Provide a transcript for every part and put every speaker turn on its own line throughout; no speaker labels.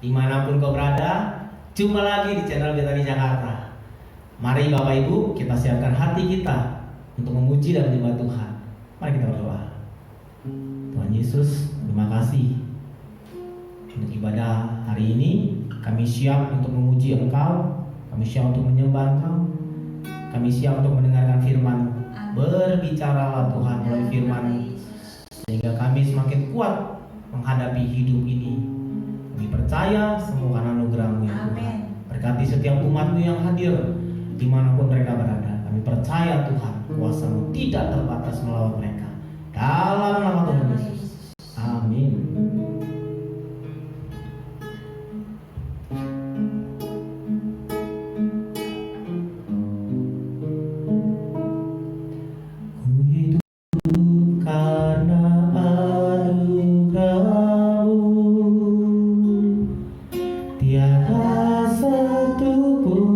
Dimanapun kau berada, jumpa lagi di channel Betani Jakarta. Mari Bapak Ibu, kita siapkan hati kita untuk memuji dan menyembah Tuhan. Mari kita berdoa. Tuhan Yesus, terima kasih untuk ibadah hari ini. Kami siap untuk memuji Engkau, kami siap untuk menyembah Engkau, kami siap untuk mendengarkan firman. Berbicaralah Tuhan melalui firman, sehingga kami semakin kuat menghadapi hidup ini. Kami percaya semua karena anugerah-Mu ya Tuhan. Berkati setiap umat-Mu yang hadir dimanapun mereka berada. Kami percaya Tuhan, kuasa-Mu tidak terbatas melawan mereka. Dalam nama Tuhan Yesus, amin.
Tiada satu pun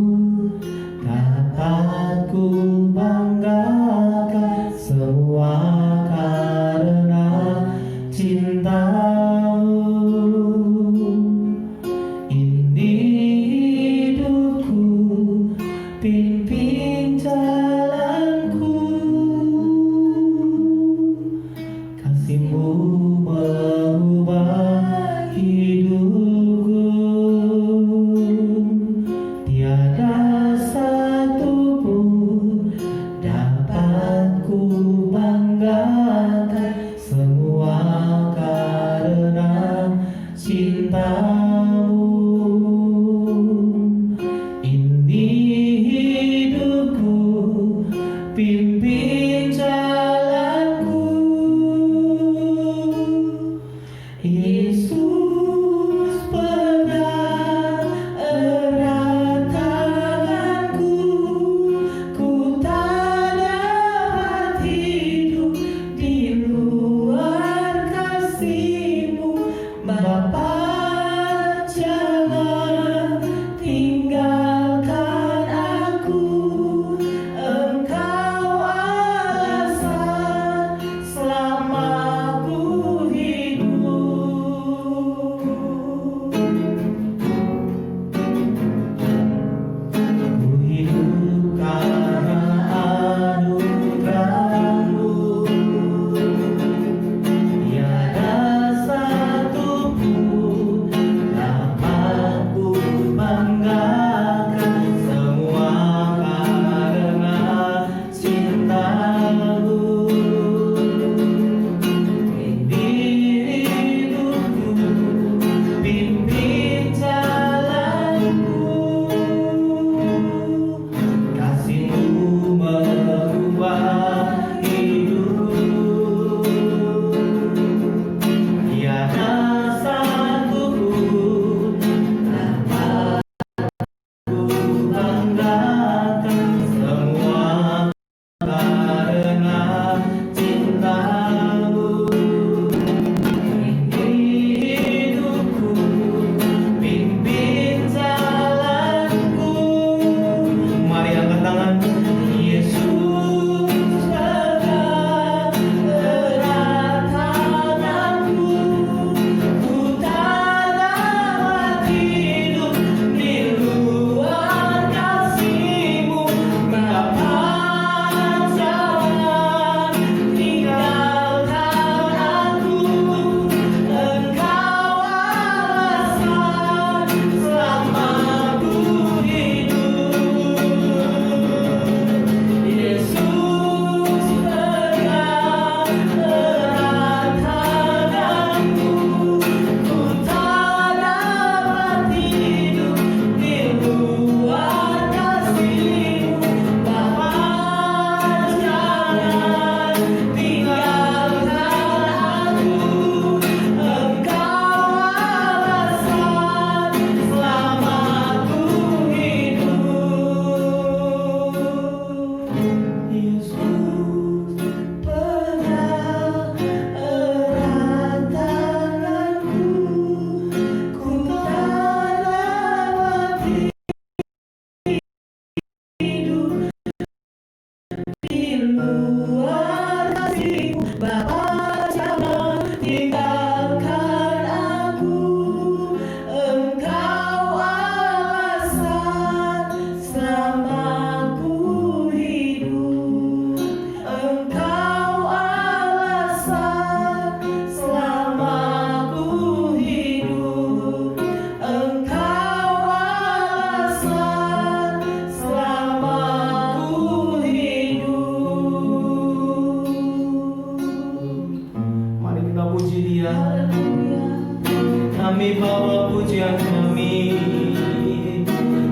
Kami bawa pujian kami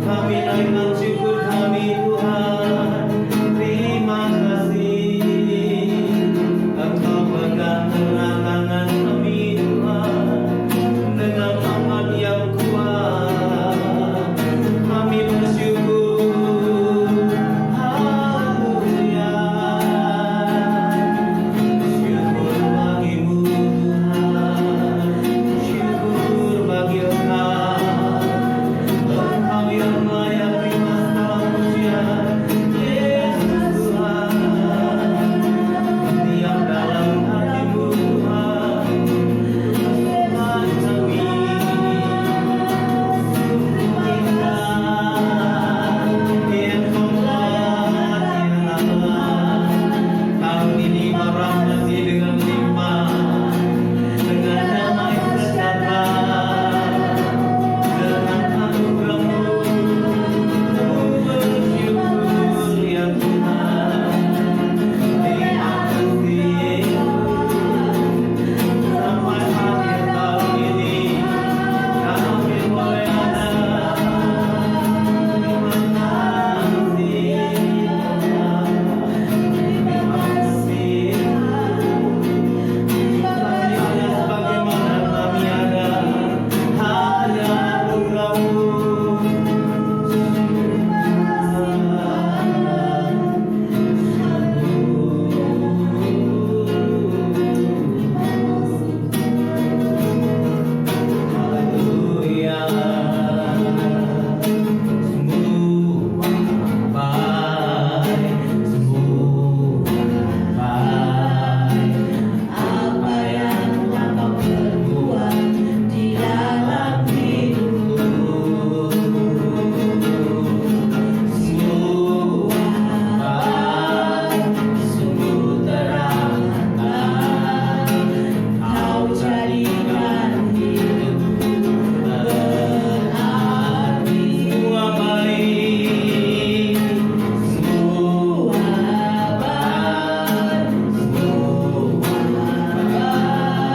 naikkan syukur kami Tuhan. Terima kasih Engkau pegang erat tangan kami Tuhan dengan tangan yang kuat. Kami bersyukur, haleluya. Syukur bagimu Tuhan, syukur bagi Engkau. Engkau yang layak terima segala pujian, Yesus Tuhan. Diam dalam hatimu Tuhan, Tuhan kami. Tahun ini orang masih dengan limpah, dengan damai sejahtera, dengan anugerah-Mu. Ku bersyukur ya Tuhan. Terima kasih Yesus. Sampai akhir tahun ini kami boleh ada. Terima kasih Tuhan. Terima kasih. Kami hanya sebagaimana kami ada, hanya anugerah-Mu. Haleluya. Semua baik, semua baik.
Apa yang Engkau perbuat di dalam hidupku,
Semua baik, sungguh terangkan.
Kau jadikan hidupku berarti.
Semua baik, semua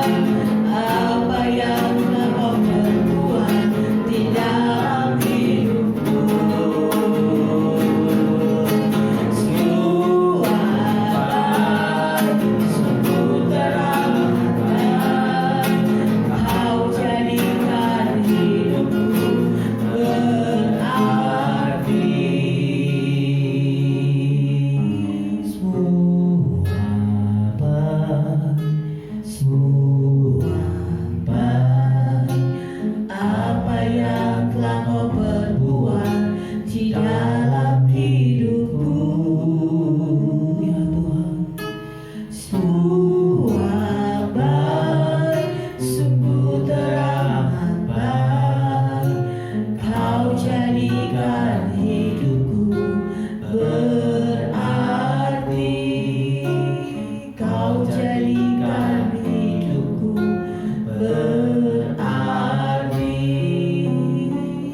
baik,
Apa yang Engkau perbuat di dalam hidupku,
semua baik, sungguh terangkan.
Kau jadikan hidupku berarti.
Semua baik,
Apa yang telah Kau perbuat di dalam hidupku,
ya Tuhan.
semua baik, sungguh teramat baik. Kau jadikan hidupku berarti. Kau jadikan hidupku berarti.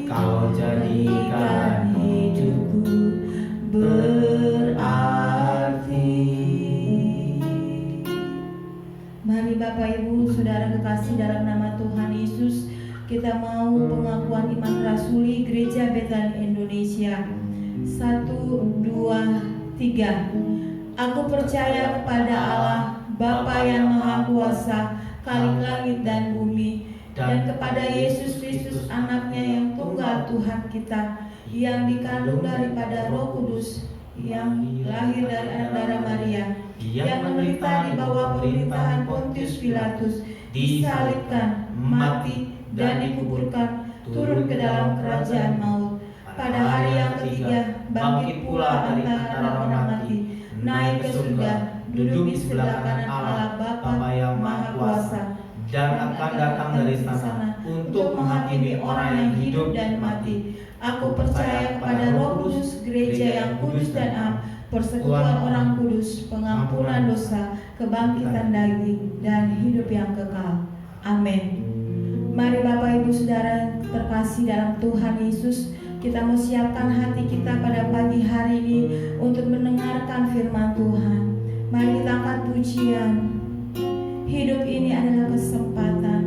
Kau jadikan
hidupku berarti. Mari Bapak Ibu Saudara kekasih dalam nama Tuhan Yesus, kita mau pengakuan iman rasuli Gereja Betani Indonesia. 1, 2, 3. Aku percaya kepada Allah Bapa yang Maha Kuasa, Khalik langit dan bumi, dan kepada Yesus Kristus anaknya yang tunggal Tuhan kita, yang dikandung daripada Roh Kudus, yang lahir dari darah Maria, yang menderita di bawah pemerintahan Pontius Pilatus, disalibkan, mati, dan dikuburkan, turun ke dalam kerajaan maut. Pada hari yang ketiga, bangkit pula dari antara orang mati, naik ke surga, duduk di sebelah kanan Allah Bapa yang Maha Kuasa,
dan akan datang dari sana untuk menghakimi orang yang hidup dan mati.
Aku percaya kepada Roh Kudus, gereja yang kudus dan am, persekutuan orang kudus, pengampunan dosa, kebangkitan daging, dan hidup yang kekal. Amin. Mari Bapak Ibu Saudara terkasih dalam Tuhan Yesus, kita mau siapkan hati kita pada pagi hari ini untuk mendengarkan firman Tuhan. Mari kita angkat pujian. Hidup ini adalah kesempatan.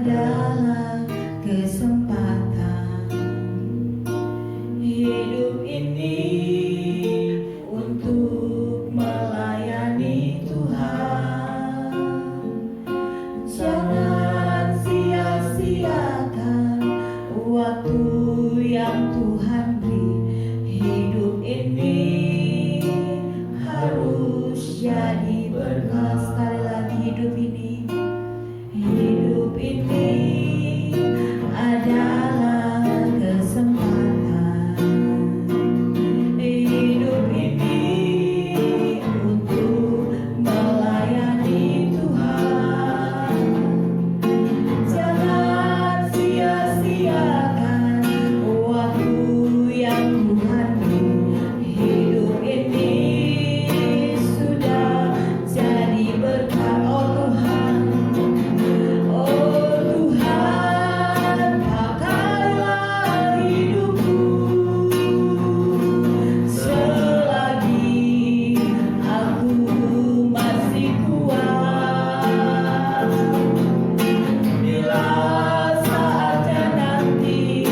adalah kesempatan hidup ini untuk melayani Tuhan. Jangan sia-siakan waktu yang Tuhan beri. Hidup ini harus jadi berkat. Sekali lagi, hidup ini adalah kesempatan. Hidup ini untuk melayani Tuhan. Jangan sia-siakan waktu yang Tuhan beri. Hidup ini sudah jadi berkat. Oh Tuhan, pakailah hidupku selagi aku masih kuat. Bila saatnya nanti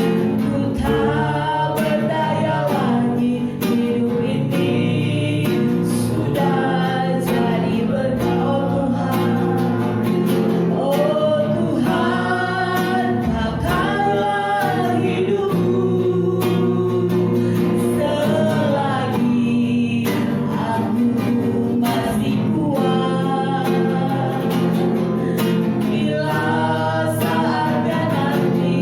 ku tak berdaya lagi, hidup ini sudah jadi berkat. Oh Tuhan, pakailah hidupku selagi aku masih kuat. Bila saatnya nanti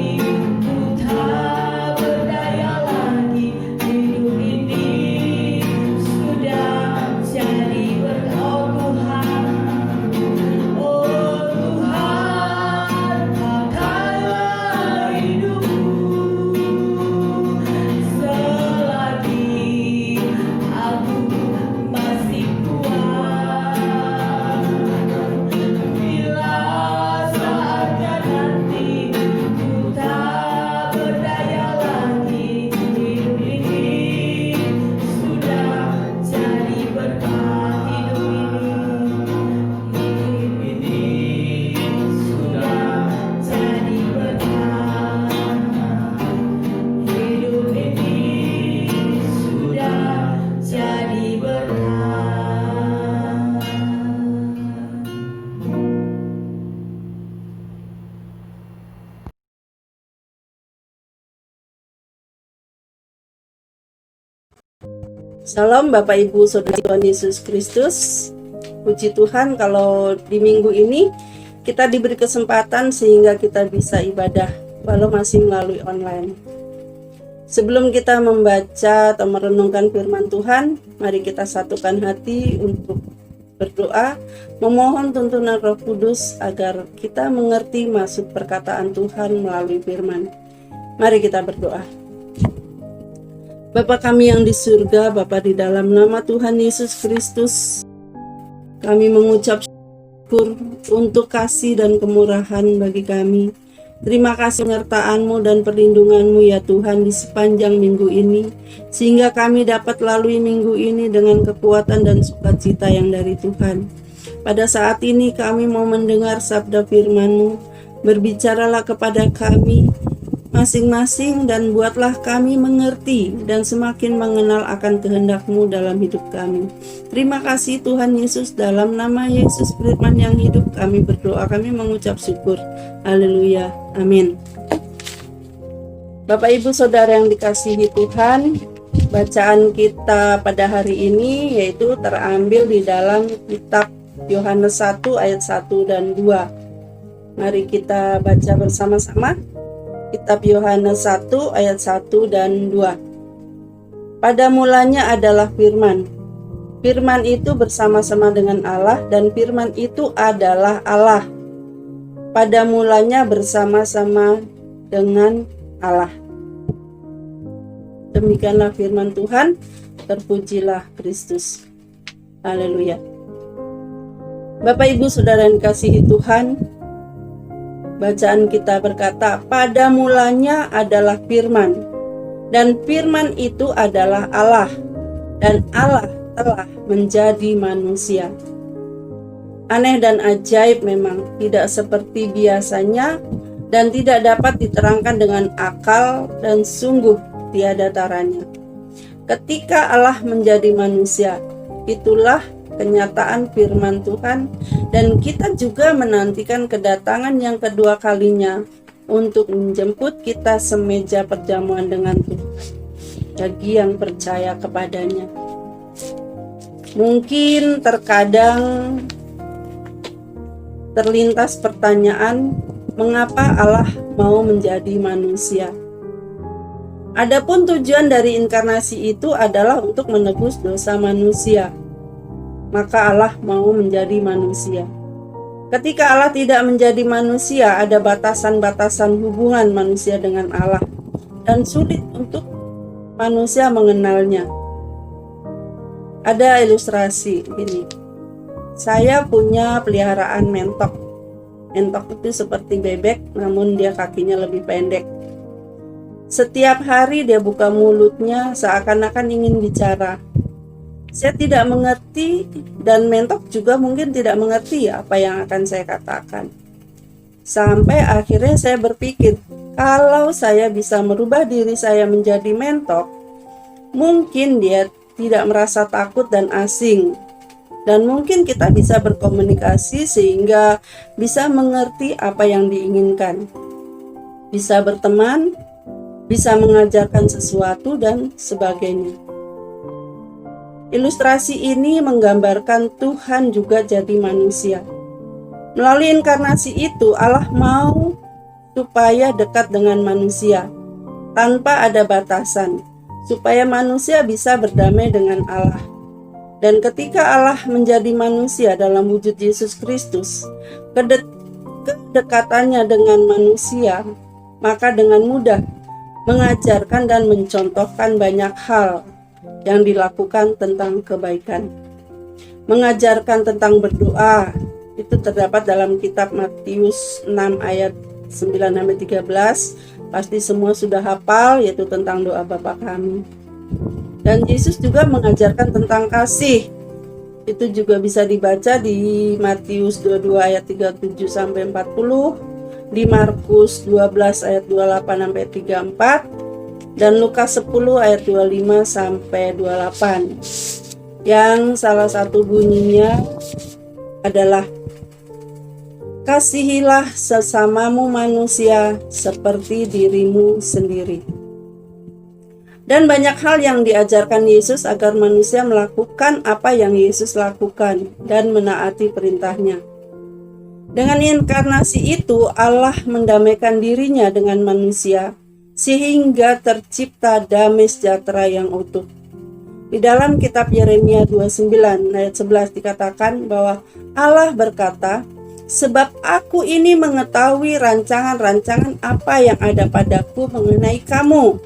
ku tak berdaya lagi, hidup ini sudah jadi berkat. Oh Tuhan, pakailah hidupku selagi aku masih kuat. Bila saatnya nanti ku tak berdaya lagi, hidup ini sudah jadi berkat. Hidup ini sudah jadi berkat. Hidup ini sudah jadi berkat.
Salam Bapak Ibu Saudara Tuhan Yesus Kristus. Puji Tuhan kalau di minggu ini kita diberi kesempatan sehingga kita bisa ibadah walau masih melalui online. Sebelum kita membaca atau merenungkan firman Tuhan, mari kita satukan hati untuk berdoa, memohon tuntunan Roh Kudus agar kita mengerti maksud perkataan Tuhan melalui firman. Mari kita berdoa. Bapa kami yang di surga, Bapa di dalam nama Tuhan Yesus Kristus, kami mengucap syukur untuk kasih dan kemurahan bagi kami. Terima kasih penyertaan-Mu dan perlindungan-Mu ya Tuhan di sepanjang minggu ini, sehingga kami dapat lalui minggu ini dengan kekuatan dan sukacita yang dari Tuhan. Pada saat ini kami mau mendengar sabda firman-Mu, berbicaralah kepada kami masing-masing dan buatlah kami mengerti dan semakin mengenal akan kehendak-Mu dalam hidup kami. Terima kasih Tuhan Yesus, dalam nama Yesus Firman yang hidup kami berdoa, kami mengucap syukur. Haleluya, amin. Bapak Ibu Saudara yang dikasihi Tuhan, bacaan kita pada hari ini yaitu terambil di dalam kitab Yohanes 1 ayat 1 dan 2. Mari kita baca bersama-sama. Kitab Yohanes 1 ayat 1 dan 2. Pada mulanya adalah firman. Firman itu bersama-sama dengan Allah dan firman itu adalah Allah. Pada mulanya bersama-sama dengan Allah. Demikianlah firman Tuhan, terpujilah Kristus. Haleluya. Bapak Ibu Saudara yang dikasihi Tuhan, bacaan kita berkata, pada mulanya adalah firman, dan firman itu adalah Allah, dan Allah telah menjadi manusia. Aneh dan ajaib memang, tidak seperti biasanya dan tidak dapat diterangkan dengan akal dan sungguh tiada taranya. Ketika Allah menjadi manusia, itulah kenyataan firman Tuhan, dan kita juga menantikan kedatangan yang kedua kalinya untuk menjemput kita semeja perjamuan dengan Tuhan bagi yang percaya kepadanya. Mungkin terkadang terlintas pertanyaan, mengapa Allah mau menjadi manusia? Adapun tujuan dari inkarnasi itu adalah untuk menebus dosa manusia. Maka Allah mau menjadi manusia. Ketika Allah tidak menjadi manusia, ada batasan-batasan hubungan manusia dengan Allah dan sulit untuk manusia mengenalnya. Ada ilustrasi ini. Saya punya peliharaan mentok. Mentok itu seperti bebek, namun dia kakinya lebih pendek. Setiap hari dia buka mulutnya seakan-akan ingin bicara. Saya tidak mengerti, dan mentok juga mungkin tidak mengerti apa yang akan saya katakan. Sampai akhirnya saya berpikir, kalau saya bisa merubah diri saya menjadi mentok, mungkin dia tidak merasa takut dan asing. Dan mungkin kita bisa berkomunikasi sehingga bisa mengerti apa yang diinginkan. Bisa berteman, bisa mengajarkan sesuatu, dan sebagainya. Ilustrasi ini menggambarkan Tuhan juga jadi manusia. Melalui inkarnasi itu, Allah mau supaya dekat dengan manusia tanpa ada batasan, supaya manusia bisa berdamai dengan Allah. Dan ketika Allah menjadi manusia dalam wujud Yesus Kristus, kedekatannya dengan manusia, maka dengan mudah mengajarkan dan mencontohkan banyak hal yang dilakukan tentang kebaikan. Mengajarkan tentang berdoa, itu terdapat dalam kitab Matius 6 ayat 9-13. Pasti semua sudah hafal, yaitu tentang doa Bapa kami. Dan Yesus juga mengajarkan tentang kasih. Itu juga bisa dibaca di Matius 22 ayat 37-40, di Markus 12 ayat 28-34, dan Lukas 10 ayat 25-28. Yang salah satu bunyinya adalah, kasihilah sesamamu manusia seperti dirimu sendiri. Dan banyak hal yang diajarkan Yesus agar manusia melakukan apa yang Yesus lakukan dan menaati perintahnya. Dengan inkarnasi itu, Allah mendamaikan dirinya dengan manusia, sehingga tercipta damai sejahtera yang utuh. Di dalam kitab Yeremia 29 ayat 11 dikatakan bahwa Allah berkata, sebab aku ini mengetahui rancangan-rancangan apa yang ada padaku mengenai kamu,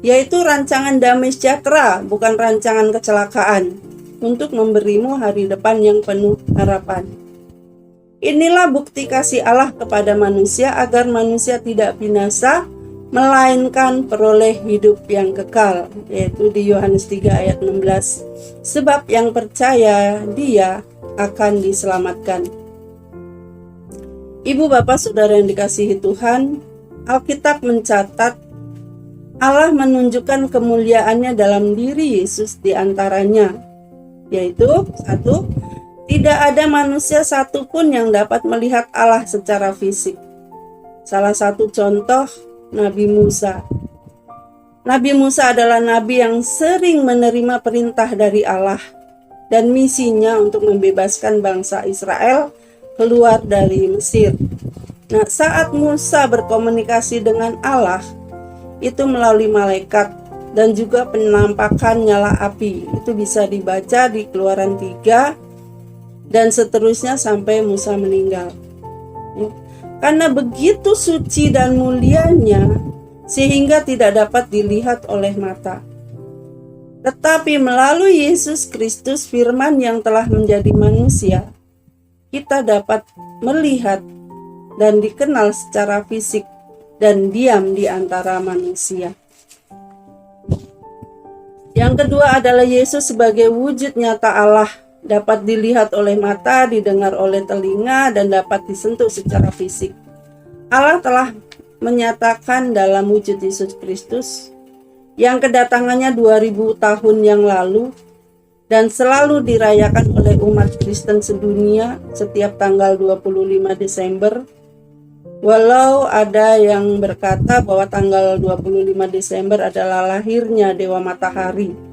yaitu rancangan damai sejahtera, bukan rancangan kecelakaan, untuk memberimu hari depan yang penuh harapan. Inilah bukti kasih Allah kepada manusia agar manusia tidak binasa, melainkan peroleh hidup yang kekal, yaitu di Yohanes 3 ayat 16. Sebab yang percaya Dia akan diselamatkan. Ibu bapak saudara yang dikasihi Tuhan, Alkitab mencatat Allah menunjukkan kemuliaannya dalam diri Yesus di antaranya, yaitu 1. Tidak ada manusia satupun yang dapat melihat Allah secara fisik. Salah satu contoh, Nabi Musa. Nabi Musa adalah nabi yang sering menerima perintah dari Allah dan misinya untuk membebaskan bangsa Israel keluar dari Mesir. Nah, saat Musa berkomunikasi dengan Allah, itu melalui malaikat dan juga penampakan nyala api. Itu bisa dibaca di Keluaran 3 dan seterusnya sampai Musa meninggal. Karena begitu suci dan mulianya, sehingga tidak dapat dilihat oleh mata. Tetapi melalui Yesus Kristus, firman yang telah menjadi manusia, kita dapat melihat dan dikenal secara fisik dan diam di antara manusia. Yang kedua adalah Yesus sebagai wujud nyata Allah, dapat dilihat oleh mata, didengar oleh telinga, dan dapat disentuh secara fisik. Allah telah menyatakan dalam wujud Yesus Kristus yang kedatangannya 2000 tahun yang lalu dan selalu dirayakan oleh umat Kristen sedunia setiap tanggal 25 Desember. Walau ada yang berkata bahwa tanggal 25 Desember adalah lahirnya Dewa Matahari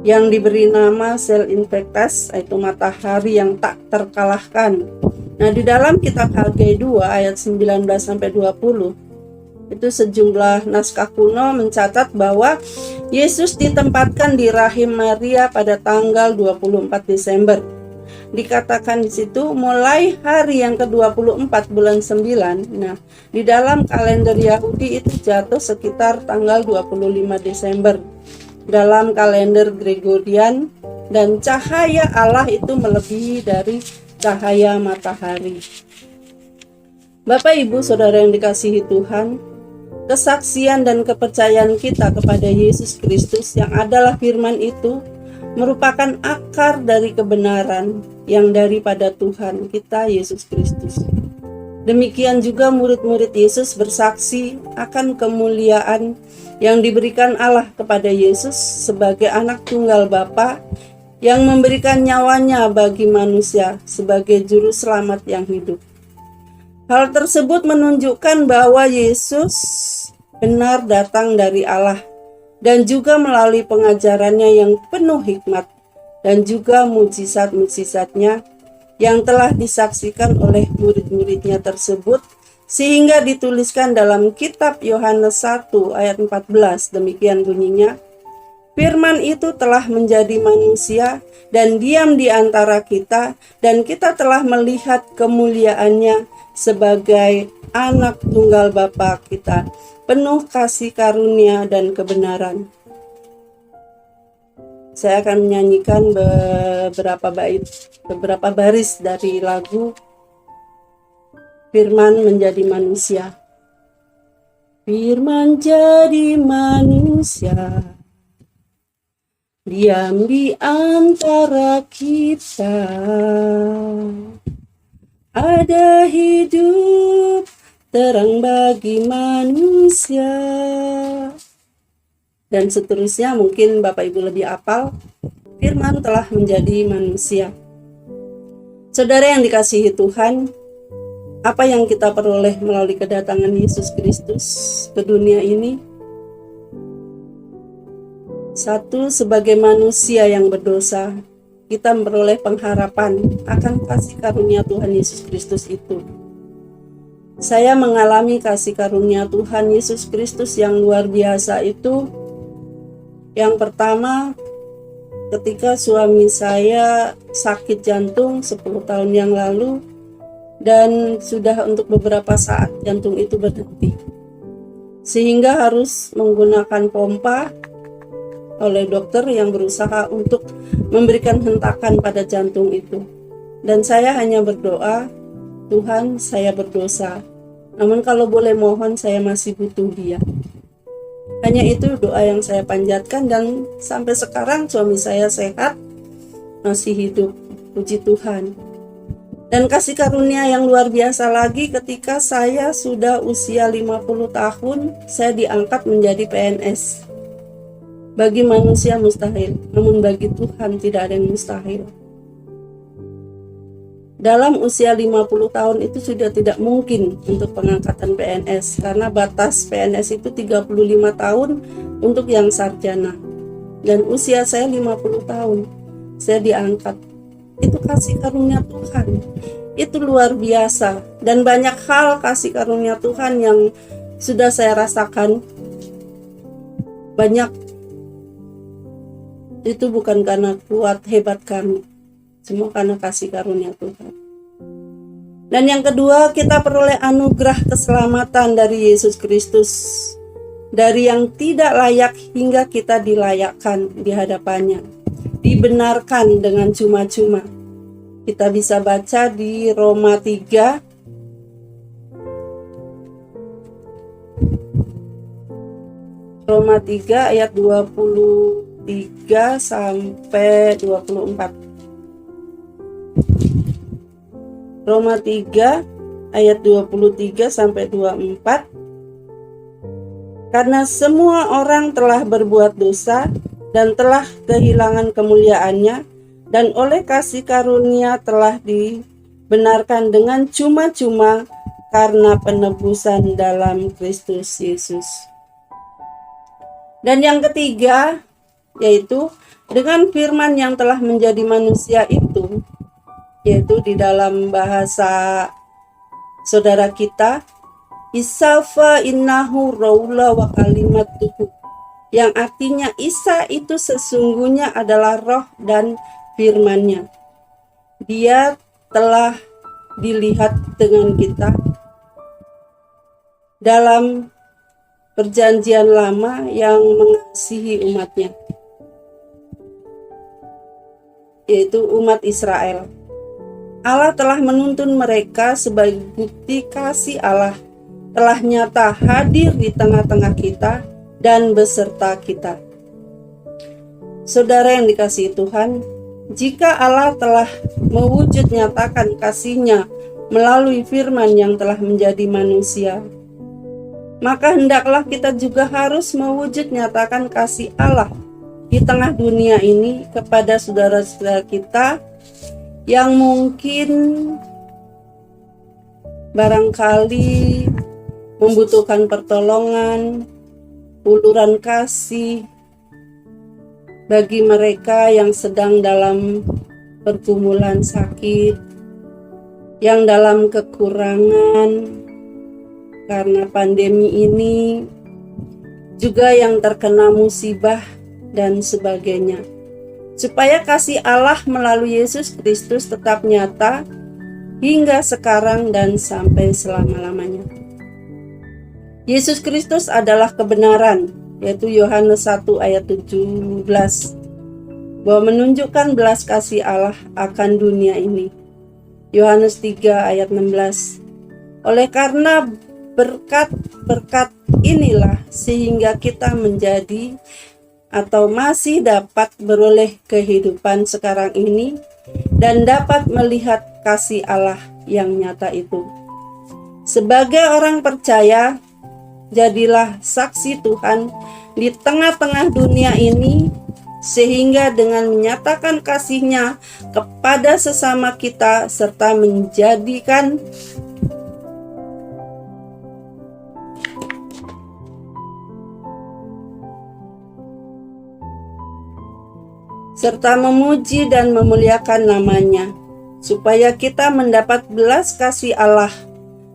yang diberi nama Sol Invictus, yaitu matahari yang tak terkalahkan. Nah, di dalam kitab Hagai 2 ayat 19-20 itu sejumlah naskah kuno mencatat bahwa Yesus ditempatkan di rahim Maria pada tanggal 24 Desember. Dikatakan di situ mulai hari yang ke-24 bulan 9. Nah, di dalam kalender Yahudi itu jatuh sekitar tanggal 25 Desember. Dalam kalender Gregorian, dan cahaya Allah itu melebihi dari cahaya matahari. Bapak, Ibu, Saudara yang dikasihi Tuhan, kesaksian dan kepercayaan kita kepada Yesus Kristus yang adalah firman itu merupakan akar dari kebenaran yang daripada Tuhan kita Yesus Kristus. Demikian juga murid-murid Yesus bersaksi akan kemuliaan yang diberikan Allah kepada Yesus sebagai anak tunggal Bapa yang memberikan nyawanya bagi manusia sebagai juru selamat yang hidup. Hal tersebut menunjukkan bahwa Yesus benar datang dari Allah dan juga melalui pengajarannya yang penuh hikmat dan juga mujizat-mujizatnya yang telah disaksikan oleh murid-muridnya tersebut, sehingga dituliskan dalam kitab Yohanes 1 ayat 14, demikian bunyinya, firman itu telah menjadi manusia dan diam di antara kita, dan kita telah melihat kemuliaannya sebagai anak tunggal Bapa kita, penuh kasih karunia dan kebenaran. Saya akan menyanyikan beberapa baris dari lagu Firman menjadi manusia. Firman jadi manusia, diam di antara kita, ada hidup terang bagi manusia. Dan seterusnya, mungkin Bapak Ibu lebih hafal. Firman telah menjadi manusia. Saudara yang dikasihi Tuhan, apa yang kita peroleh melalui kedatangan Yesus Kristus ke dunia ini? Satu, sebagai manusia yang berdosa, kita memperoleh pengharapan akan kasih karunia Tuhan Yesus Kristus itu. Saya mengalami kasih karunia Tuhan Yesus Kristus yang luar biasa itu. Yang pertama, ketika suami saya sakit jantung 10 tahun yang lalu, dan sudah untuk beberapa saat jantung itu berhenti, sehingga harus menggunakan pompa oleh dokter yang berusaha untuk memberikan hentakan pada jantung itu. Dan saya hanya berdoa, Tuhan, saya berdosa, namun kalau boleh mohon, saya masih butuh Dia. Hanya itu doa yang saya panjatkan, dan sampai sekarang suami saya sehat, masih hidup, puji Tuhan. Dan kasih karunia yang luar biasa lagi, ketika saya sudah usia 50 tahun, saya diangkat menjadi PNS. Bagi manusia mustahil, namun bagi Tuhan tidak ada yang mustahil. Dalam usia 50 tahun itu sudah tidak mungkin untuk pengangkatan PNS, karena batas PNS itu 35 tahun untuk yang sarjana. Dan usia saya 50 tahun, saya diangkat. Itu kasih karunia Tuhan. Itu luar biasa. Dan banyak hal kasih karunia Tuhan yang sudah saya rasakan. Banyak itu bukan karena kuat hebat kami, semua karena kasih karunia Tuhan. Dan yang kedua, kita peroleh anugerah keselamatan dari Yesus Kristus, dari yang tidak layak hingga kita dilayakkan di hadapannya, dibenarkan dengan cuma-cuma. Kita bisa baca di Roma 3 ayat 23 sampai 24. Roma 3 ayat 23 sampai 24. Karena semua orang telah berbuat dosa dan telah kehilangan kemuliaannya, dan oleh kasih karunia telah dibenarkan dengan cuma-cuma karena penebusan dalam Kristus Yesus. Dan yang ketiga, yaitu dengan firman yang telah menjadi manusia itu, yaitu di dalam bahasa saudara kita, Isafa innahu raula wa kalimatuhu, yang artinya Isa itu sesungguhnya adalah roh dan firman-Nya. Dia telah dilihat dengan kita dalam perjanjian lama yang mengasihi umat-Nya, yaitu umat Israel. Allah telah menuntun mereka sebagai bukti kasih Allah telah nyata hadir di tengah-tengah kita dan beserta kita. Saudara yang dikasihi Tuhan, jika Allah telah mewujud nyatakan kasih-Nya melalui firman yang telah menjadi manusia, maka hendaklah kita juga harus mewujud nyatakan kasih Allah di tengah dunia ini kepada saudara-saudara kita yang mungkin barangkali membutuhkan pertolongan, uluran kasih bagi mereka yang sedang dalam pergumulan sakit, yang dalam kekurangan karena pandemi ini, juga yang terkena musibah dan sebagainya. Supaya kasih Allah melalui Yesus Kristus tetap nyata hingga sekarang dan sampai selama-lamanya. Yesus Kristus adalah kebenaran, yaitu Yohanes 1 ayat 17, bahwa menunjukkan belas kasih Allah akan dunia ini. Yohanes 3 ayat 16. Oleh karena berkat-berkat inilah sehingga kita menjadi atau masih dapat beroleh kehidupan sekarang ini dan dapat melihat kasih Allah yang nyata itu. Sebagai orang percaya, jadilah saksi Tuhan di tengah-tengah dunia ini, sehingga dengan menyatakan kasih-Nya kepada sesama kita serta menjadikan serta memuji dan memuliakan nama-Nya, supaya kita mendapat belas kasih Allah,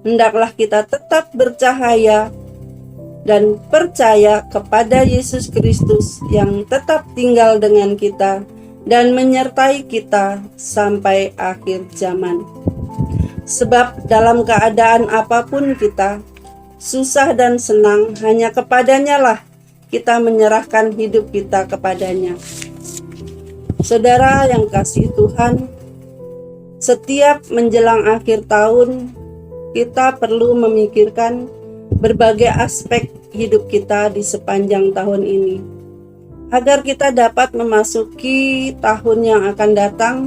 hendaklah kita tetap bercahaya dan percaya kepada Yesus Kristus yang tetap tinggal dengan kita dan menyertai kita sampai akhir zaman. Sebab dalam keadaan apapun kita, susah dan senang, hanya kepadanya lah kita menyerahkan hidup kita kepadanya. Saudara yang kasih Tuhan, setiap menjelang akhir tahun, kita perlu memikirkan berbagai aspek hidup kita di sepanjang tahun ini, agar kita dapat memasuki tahun yang akan datang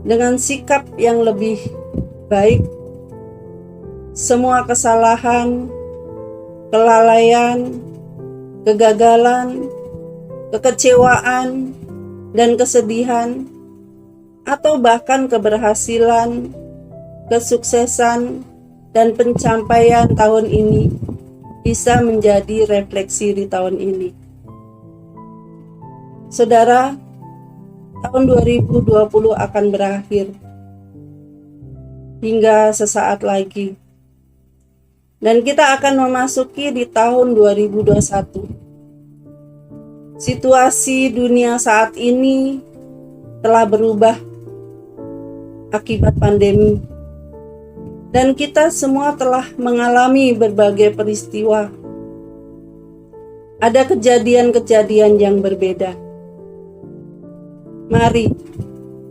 dengan sikap yang lebih baik. Semua kesalahan, kelalaian, kegagalan, kekecewaan, dan kesedihan, atau bahkan keberhasilan, kesuksesan, dan pencapaian tahun ini bisa menjadi refleksi di tahun ini. Saudara, tahun 2020 akan berakhir hingga sesaat lagi, dan kita akan memasuki di tahun 2021. Situasi dunia saat ini telah berubah akibat pandemi, dan kita semua telah mengalami berbagai peristiwa. Ada kejadian-kejadian yang berbeda. Mari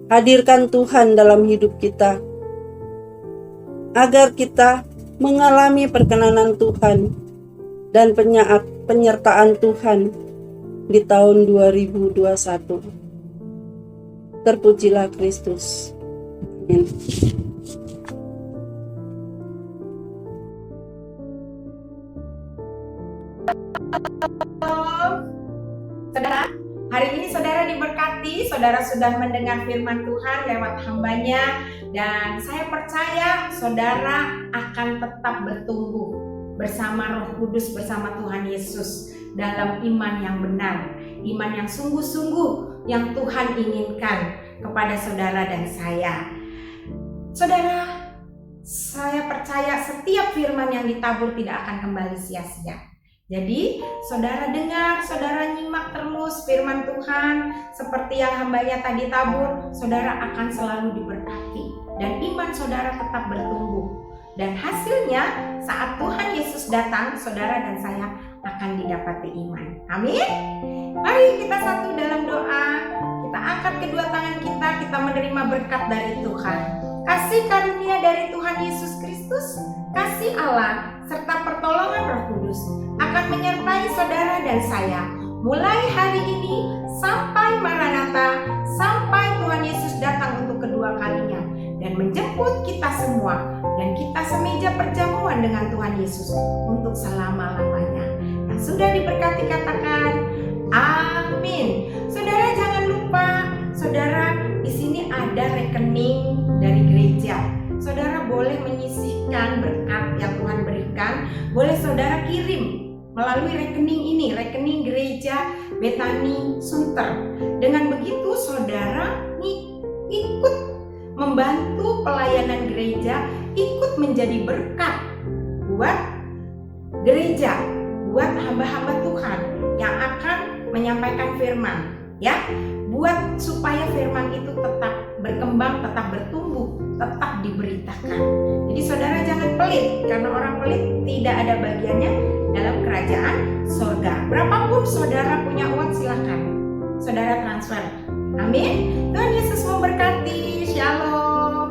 hadirkan Tuhan dalam hidup kita, agar kita mengalami perkenanan Tuhan dan penyertaan Tuhan di tahun 2021. Terpujilah Kristus. Amin.
Saudara, hari ini saudara diberkati, saudara sudah mendengar firman Tuhan lewat hambanya, dan saya percaya saudara akan tetap bertumbuh bersama Roh Kudus, bersama Tuhan Yesus dalam iman yang benar, iman yang sungguh-sungguh yang Tuhan inginkan kepada saudara dan saya. Saudara, saya percaya setiap firman yang ditabur tidak akan kembali sia-sia. Jadi, saudara dengar, saudara nyimak terus firman Tuhan seperti yang hambanya tadi tabur, saudara akan selalu diberkati dan iman saudara tetap bertumbuh. Dan hasilnya saat Tuhan Yesus datang, saudara dan saya akan didapati iman. Amin. Mari kita satu dalam doa. Kita angkat kedua tangan kita menerima berkat dari Tuhan. Kasih karunia dari Tuhan Yesus Kristus, kasih Allah, serta pertolongan Roh Kudus akan menyertai saudara dan saya mulai hari ini sampai Maranatha, sampai Tuhan Yesus datang untuk kedua kalinya dan menjemput kita semua, dan kita semeja perjamuan dengan Tuhan Yesus untuk selama-lamanya. Yang sudah diberkati katakan amin. Saudara jangan lupa, saudara di sini ada rekening dari gereja. Saudara boleh menyisihkan berkat yang Tuhan berikan, boleh saudara kirim melalui rekening ini, rekening gereja Betani Sunter. Dengan begitu saudara ikut membantu pelayanan gereja, ikut menjadi berkat buat gereja, buat hamba-hamba Tuhan yang akan menyampaikan firman, ya, buat supaya firman itu tetap berkembang, tetap bertumbuh, tetap diberitakan. Jadi saudara jangan pelit, karena orang pelit tidak ada bagiannya dalam kerajaan surga. Berapapun saudara punya uang, silakan saudara transfer. Amin. Tuhan Yesus memberkati. Shalom.